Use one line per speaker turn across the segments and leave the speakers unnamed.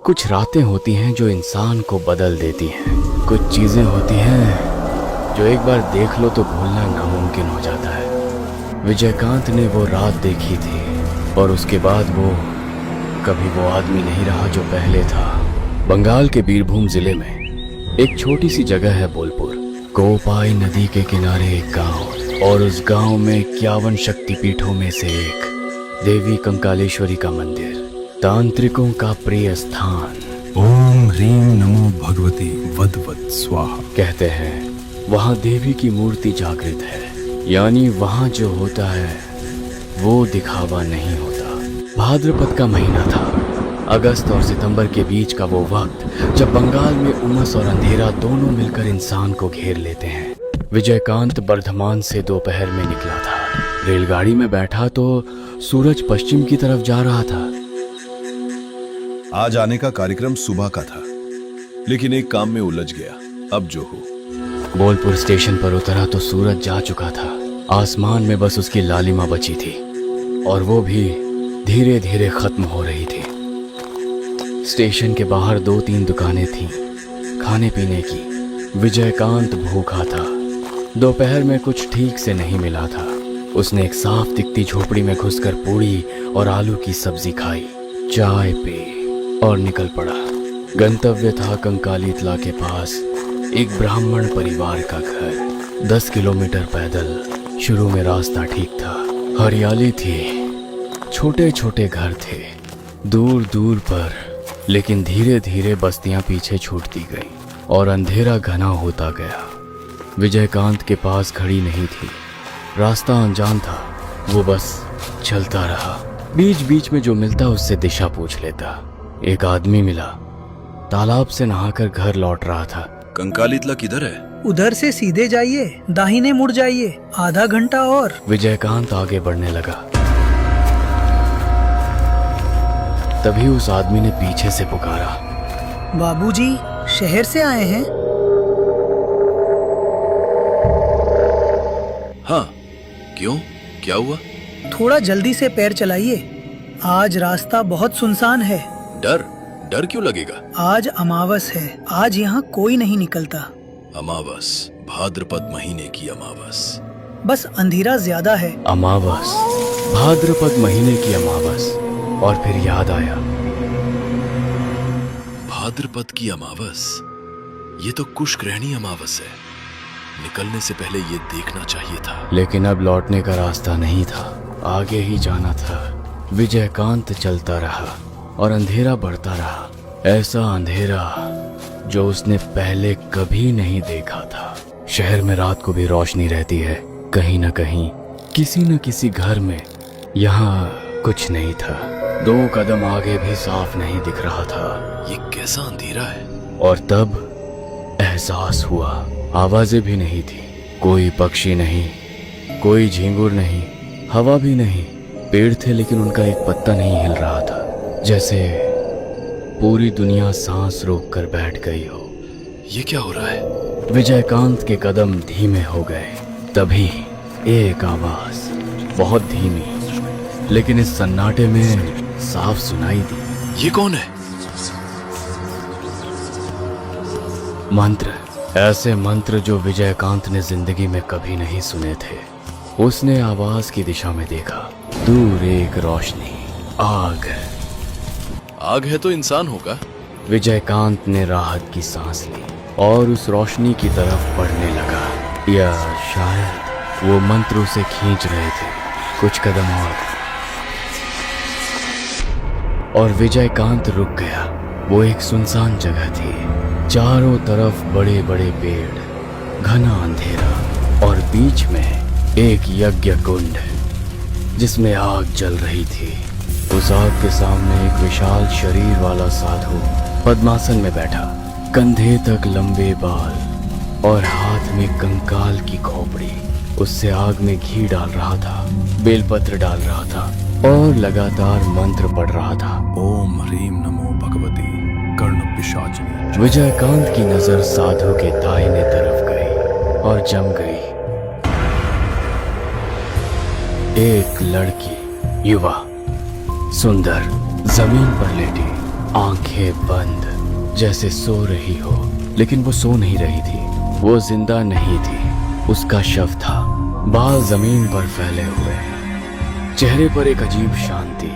कुछ रातें होती हैं जो इंसान को बदल देती हैं। कुछ चीजें होती हैं जो एक बार देख लो तो भूलना नामुमकिन हो जाता है। विजयकांत ने वो रात देखी थी और उसके बाद वो कभी वो आदमी नहीं रहा जो पहले था। बंगाल के बीरभूम जिले में एक छोटी सी जगह है बोलपुर। कोपाई नदी के किनारे एक गांव, और उस गांव में 51 शक्तिपीठों में से एक देवी कंकालेश्वरी का मंदिर, तांत्रिकों का प्रिय स्थान।
ओम ह्रीं नमो भगवती वद वद स्वाहा
कहते हैं वहां देवी की मूर्ति जागृत है, यानी वहां जो होता है वो दिखावा नहीं होता। भाद्रपद का महीना था। अगस्त और सितंबर के बीच का वो वक्त जब बंगाल में उमस और अंधेरा दोनों मिलकर इंसान को घेर लेते हैं। विजयकांत बर्धमान से दोपहर में निकला था। रेलगाड़ी में बैठा तो सूरज पश्चिम की तरफ जा रहा था।
आज आने का कार्यक्रम सुबह का था, लेकिन एक काम में उलझ गया। अब जो हो।
बोलपुर स्टेशन पर उतरा तो सूरज जा चुका था। आसमान में बस उसकी लालिमा बची थी, और वो भी धीरे धीरे खत्म हो रही थी। स्टेशन के बाहर 2-3 दुकानें थीं खाने पीने की। विजयकांत भूखा था। दोपहर में कुछ ठीक से नहीं मिला था। उसने एक साफ दिखती झोपड़ी में घुसकर पूड़ी और आलू की सब्जी खाई, चाय पी और निकल पड़ा। गंतव्य था कंकालीतला के पास एक ब्राह्मण परिवार का घर। 10 किलोमीटर पैदल। शुरू में रास्ता ठीक था, हरियाली थी, छोटे छोटे घर थे दूर दूर पर, लेकिन धीरे धीरे बस्तियां पीछे छूटती गईं और अंधेरा घना होता गया। विजयकांत के पास घड़ी नहीं थी, रास्ता अनजान था। वो बस चलता रहा। बीच बीच में जो मिलता उससे दिशा पूछ लेता। एक आदमी मिला, तालाब से नहाकर घर लौट रहा था।
कंकालीतला किधर है?
उधर से सीधे जाइए, दाहिने मुड़ जाइए, आधा घंटा और।
विजयकांत आगे बढ़ने लगा। तभी उस आदमी ने पीछे से पुकारा,
बाबूजी, शहर से आए हैं?
हाँ, क्यों? क्या हुआ?
थोड़ा जल्दी से पैर चलाइए, आज रास्ता बहुत सुनसान है।
डर? डर क्यों लगेगा?
आज अमावस है, आज यहाँ कोई नहीं निकलता।
अमावस, भाद्रपद महीने की अमावस।
बस अंधेरा ज्यादा है।
अमावस, भाद्रपद महीने की अमावस। और फिर याद आया,
भाद्रपद की अमावस, ये तो कुशग्रहणी अमावस है। निकलने से पहले ये देखना चाहिए था।
लेकिन अब लौटने का रास्ता नहीं था, आगे ही जाना था। विजयकांत चलता रहा और अंधेरा बढ़ता रहा। ऐसा अंधेरा जो उसने पहले कभी नहीं देखा था। शहर में रात को भी रोशनी रहती है, कहीं न कहीं, किसी न किसी घर में। यहाँ कुछ नहीं था। 2 कदम आगे भी साफ नहीं दिख रहा था।
ये कैसा अंधेरा है?
और तब एहसास हुआ, आवाजें भी नहीं थी। कोई पक्षी नहीं, कोई झींगुर नहीं, हवा भी नहीं। पेड़ थे लेकिन उनका एक पत्ता नहीं हिल रहा था, जैसे पूरी दुनिया सांस रोक कर बैठ गई हो।
ये क्या हो रहा है?
विजयकांत के कदम धीमे हो गए। तभी एक आवाज, बहुत धीमी, लेकिन इस सन्नाटे में साफ सुनाई दी।
ये कौन है?
मंत्र, ऐसे मंत्र जो विजयकांत ने जिंदगी में कभी नहीं सुने थे। उसने आवाज की दिशा में देखा। दूर एक रोशनी, आग।
आग है तो इंसान होगा।
विजयकांत ने राहत की सांस ली और उस रोशनी की तरफ बढ़ने लगा। या शायद वो मंत्र उसे खींच रहे थे। कुछ कदम और विजयकांत रुक गया। वो एक सुनसान जगह थी, चारों तरफ बड़े बड़े पेड़, घना अंधेरा, और बीच में एक यज्ञ कुंड जिसमें आग जल रही थी। उस आग के सामने एक विशाल शरीर वाला साधु पद्मासन में बैठा, कंधे तक लंबे बाल और हाथ में कंकाल की खोपड़ी। उससे आग में घी डाल रहा था, बेलपत्र डाल रहा था और लगातार मंत्र पढ़ रहा था।
ओम ह्रीं नमो भगवती कर्णपिशाचिनी।
विजयकांत की नजर साधु के दाहिने तरफ गई और जम गई। एक लड़की, युवा, सुंदर, जमीन पर लेटी, आंखें बंद, जैसे सो रही हो, लेकिन वो सो नहीं रही थी। वो जिंदा नहीं थी, उसका शव था, बाल जमीन पर फैले हुए, चेहरे पर एक अजीब शांति।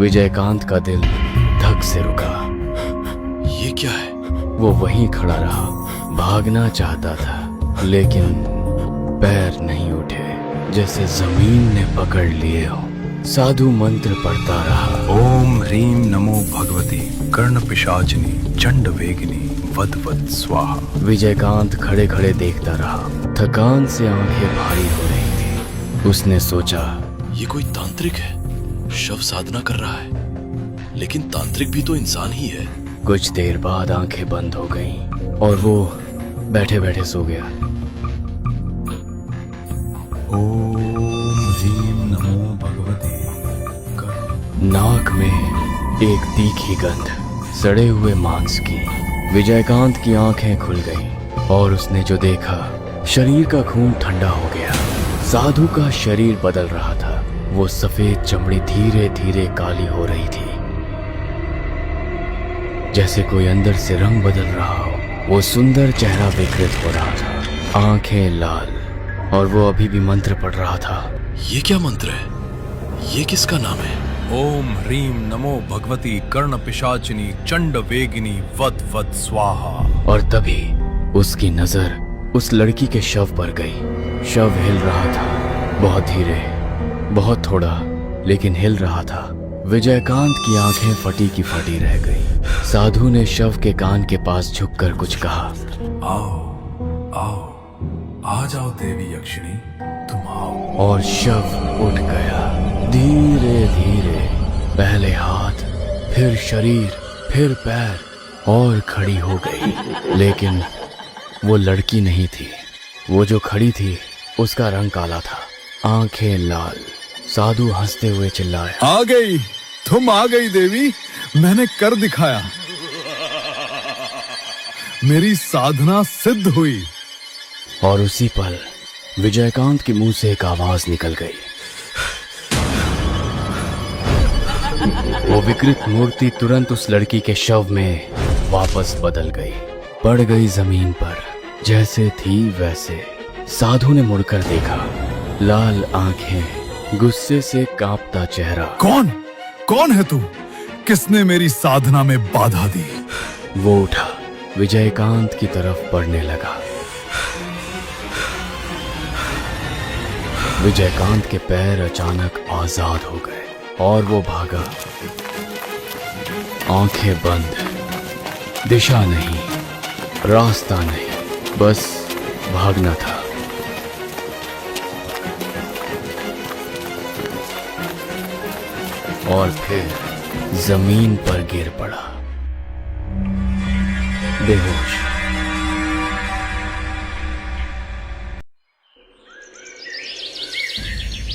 विजयकांत का दिल धक से रुका।
ये क्या है?
वो वहीं खड़ा रहा, भागना चाहता था, लेकिन पैर नहीं उठे, जैसे जमीन ने पकड़ लिए हो। साधु मंत्र पढ़ता रहा।
ओम ह्रीम नमो भगवती कर्ण पिशाचिनी चंड वेगिनी वद वद स्वाहा।
विजयकांत खड़े खड़े देखता रहा, थकान से आंखें भारी हो रही थी। उसने सोचा,
ये कोई तांत्रिक है, शव साधना कर रहा है, लेकिन तांत्रिक भी तो इंसान ही है।
कुछ देर बाद आंखें बंद हो गईं और वो बैठे बैठे सो गया।
ओम ह्रीम नमो भगवती
नाक में एक तीखी गंध, सड़े हुए मांस की। विजयकांत की आंखें खुल गईं और उसने जो देखा, शरीर का खून ठंडा हो गया। साधु का शरीर बदल रहा था। वो सफेद चमड़ी धीरे धीरे काली हो रही थी, जैसे कोई अंदर से रंग बदल रहा हो। वो सुंदर चेहरा विकृत हो रहा था, आंखें लाल, और वो अभी भी मंत्र पढ़ रहा था।
ये क्या मंत्र है? ये किसका नाम है?
ओम ह्रीम नमो भगवती कर्ण पिशाचिनी चंड वेगिनी वद वद स्वाहा।
और तभी उसकी नजर उस लड़की के शव पर गई। शव हिल रहा था, बहुत धीरे, बहुत थोड़ा, लेकिन हिल रहा था। विजयकांत की आंखें फटी की फटी रह गई। साधु ने शव के कान के पास झुककर कुछ कहा।
आओ आओ, आ जाओ देवी यक्षिणी, तुम आओ।
और शव उठ गया, धीरे धीरे, पहले हाथ, फिर शरीर, फिर पैर, और खड़ी हो गई। लेकिन वो लड़की नहीं थी। वो जो खड़ी थी उसका रंग काला था, आंखें लाल। साधु हंसते हुए चिल्लाया,
आ गई, तुम आ गई देवी, मैंने कर दिखाया, मेरी साधना सिद्ध हुई।
और उसी पल विजयकांत के मुंह से एक आवाज निकल गई। वो विकृत मूर्ति तुरंत उस लड़की के शव में वापस बदल गई, पड़ गई जमीन पर, जैसे थी वैसे। साधु ने मुड़कर देखा, लाल आंखें, गुस्से से कांपता चेहरा।
कौन है तू? किसने मेरी साधना में बाधा दी?
वो उठा, विजयकांत की तरफ बढ़ने लगा। विजयकांत के पैर अचानक आजाद हो गए और वो भागा, आंखें बंद, दिशा नहीं, रास्ता नहीं, बस भागना था। और फिर जमीन पर गिर पड़ा, बेहोश।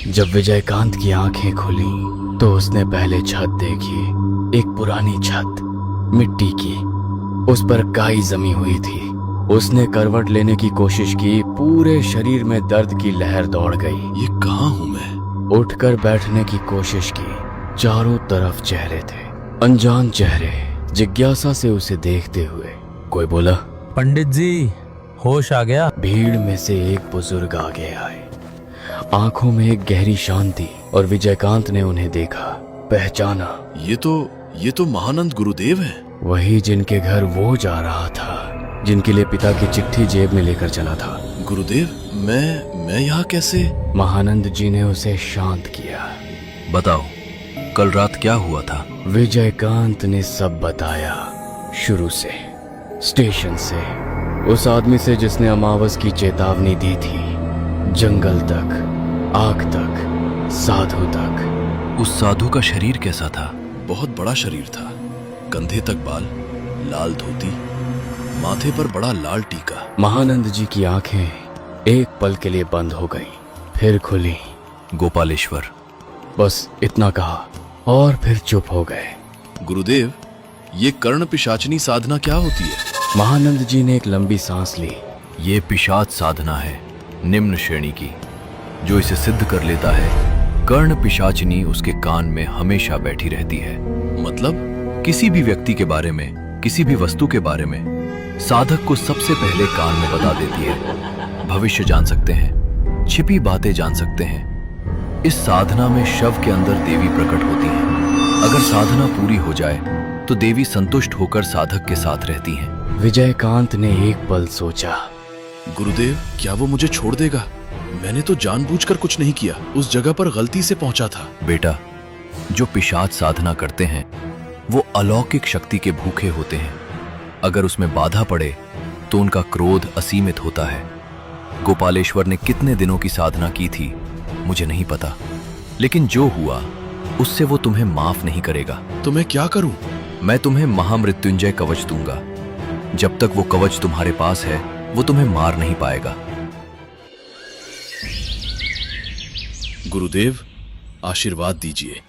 जब विजयकांत की आंखें खुली तो उसने पहले छत देखी, एक पुरानी छत, मिट्टी की, उस पर काई जमी हुई थी। उसने करवट लेने की कोशिश की, पूरे शरीर में दर्द की लहर दौड़ गई।
ये कहाँ हूँ मैं?
उठकर बैठने की कोशिश की, चारों तरफ चेहरे थे, अनजान चेहरे, जिज्ञासा से उसे देखते हुए। कोई बोला,
पंडित जी, होश आ गया?
भीड़ में से एक बुजुर्ग आगे आए, आंखों में एक गहरी शांति, और विजयकांत ने उन्हें देखा, पहचाना।
ये तो महानंद गुरुदेव हैं।
वही जिनके घर वो जा रहा था, जिनके लिए पिता की चिट्ठी जेब में लेकर चला था।
गुरुदेव, मैं यहाँ कैसे?
महानंद जी ने उसे शांत किया।
बताओ, कल रात क्या हुआ था?
विजयकांत ने सब बताया, शुरू से, स्टेशन से, उस आदमी से जिसने अमावस की चेतावनी दी थी, जंगल तक, आग तक, साधु तक।
उस साधु का शरीर कैसा था? बहुत बड़ा शरीर था, कंधे तक बाल, लाल धोती, माथे पर बड़ा लाल टीका।
महानंद जी की आंखें एक पल के लिए बंद हो गईं, फिर खुली।
गोपालेश्वर।
बस इतना कहा और फिर चुप हो गए।
गुरुदेव, ये कर्ण पिशाचनी साधना क्या होती है?
महानंद जी ने एक लंबी सांस ली।
ये पिशाच साधना है, निम्न श्रेणी की। जो इसे सिद्ध कर लेता है, कर्ण पिशाचिनी उसके कान में हमेशा बैठी रहती है। मतलब किसी भी व्यक्ति के बारे में, किसी भी वस्तु के बारे में साधक को सबसे पहले कान में बता देती है। भविष्य जान सकते हैं, छिपी बातें जान सकते हैं। इस साधना में शव के अंदर देवी प्रकट होती हैं। अगर साधना पूरी हो जाए तो देवी संतुष्ट होकर साधक के साथ रहती हैं।
विजयकांत ने एक पल सोचा।
गुरुदेव, क्या वो मुझे छोड़ देगा? मैंने तो जानबूझकर कुछ नहीं किया, उस जगह पर गलती से पहुंचा था। बेटा, जो पिशाच साधना करते हैं वो अलौकिक शक्ति के भूखे होते हैं। अगर उसमें बाधा पड़े तो उनका क्रोध असीमित होता है। गोपालेश्वर ने कितने दिनों की साधना की थी मुझे नहीं पता, लेकिन जो हुआ उससे वो तुम्हें माफ नहीं करेगा। तो मैं क्या करूं? मैं तुम्हें महामृत्युंजय कवच दूंगा। जब तक वो कवच तुम्हारे पास है वो तुम्हें मार नहीं पाएगा। गुरुदेव, आशीर्वाद दीजिए।